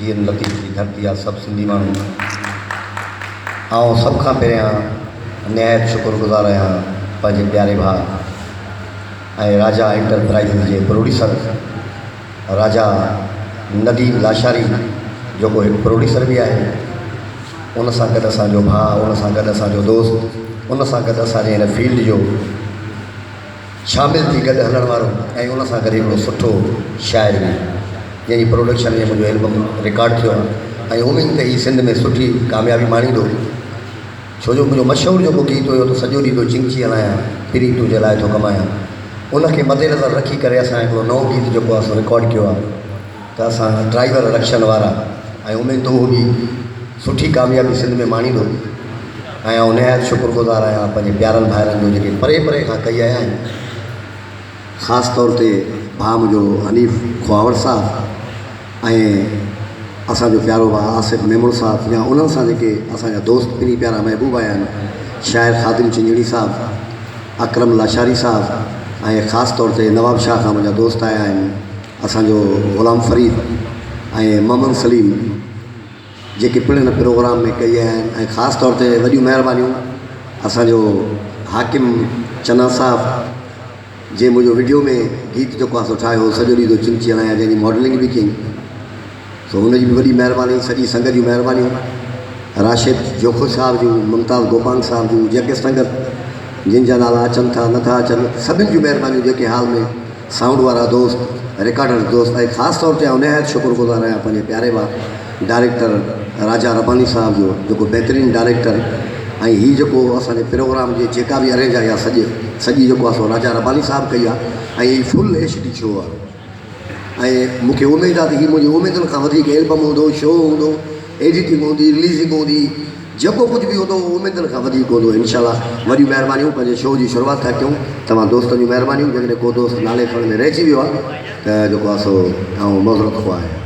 गिर लतीफ़ की धरती आहे सब सिंधी माण्हू आउं सब खां पहिरियां निहायत शुक्रगुज़ार आहियां पंहिंजे प्यारे भाउ ऐं राजा एंटरप्राइज़ जे प्रोड्यूसर राजा नदीम लाशारी जेको हिकु प्रोड्यूसर बि आहे उन सां गॾु असांजो भाउ उन सां गॾु असांजो दोस्त उन सां गॾु असांजे हिन फील्ड जो शामिल थी गॾु हलण वारो ऐं उन सां गॾु हिकिड़ो सुठो शाइर बि जंहिंजी प्रोडक्शन में मुंहिंजो एल्बम रिकॉर्ड थियो आहे ऐं उमेद त हीअ सिंध में सुठी कामयाबी माणींदो छो जो मुंहिंजो मशहूरु जेको गीत हुयो त सॼो ॾींहुं थो चिंची हलायां पिरी तुंहिंजे लाइ थो कमायां उनखे मद्देनज़र रखी करे असां हिकिड़ो नओं गीत जेको आहे सो रिकॉर्ड कयो आहे त असां ड्राइवर रक्षण वारा ऐं उमेद त उहो बि सुठी कामयाबी सिंध में माणींदो ऐं आउं निहायत शुक्रगुज़ार आहियां पंहिंजे प्यारनि भाइरनि जो जेके परे परे खां कई आया आहिनि ख़ासि तौर ते भाउ मुंहिंजो हनीफ़ खुआवर साहब ऐं असांजो प्यारो भाउ आसिफ़ मेमण साहब या उन्हनि सां जेके असांजा दोस्त पिनी प्यारा महबूब आया आहिनि शाइर ख़ादिम चिंजड़ी साहब अकरम लाशारी साहब ऐं ख़ासि तौर ते नवाब शाह खां मुंहिंजा दोस्त आया आहिनि असांजो ग़ुलाम फरीद ऐं मोहम्मद सलीम जेके पिण हिन प्रोग्राम में कई आहिनि ऐं ख़ासि तौर ते वॾियूं महिरबानियूं असांजो हाकिम चना साहब जे मुंहिंजो वीडियो में गीत जेको आहे सो ठाहियो सॼो ॾींहुं थो चिंची हलायां जंहिंजी मॉडलिंग बि कई सो हुनजी बि वॾी महिरबानी सॼी संगत जूं महिरबानियूं राशिद जोखो साहब जूं मुमताज़ गोपांग साहब जूं जेके संगत जिन जा नाला अचनि था नथा अचनि सभिनि जूं महिरबानियूं जेके हाल में साउंड वारा दोस्त रिकॉर्डर दोस्त ऐं ख़ासि तौर ते आउं निहायत शुक्रगुज़ार आहियां पंहिंजे प्यारे भाउ डायरेक्टर राजा रबानी साहब जो जेको बहितरीनु डायरेक्टर ऐं हीअ जेको असांजे प्रोग्राम जी जेका बि अरेंज आहे सॼी जेको आहे सो राजा रबानी साहब कई आहे ऐं हीअ फुल HD शो आहे ऐं मूंखे उमेद आहे त हीअ मुंहिंजी उमेदुनि खां वधीक एल्बम हूंदो शो हूंदो एडिटिंग हूंदी रिलीज़िंग हूंदी जेको कुझु बि हूंदो उमेदुनि खां वधीक हूंदो इनशाला वॾियूं महिरबानियूं पंहिंजे शो जी शुरूआति था कयूं तव्हां दोस्तनि जूं महिरबानियूं जेकॾहिं को दोस्त नाले खण में रहिजी वियो आहे त जेको आहे सो आउं मज़रत ख़्वाह आहियां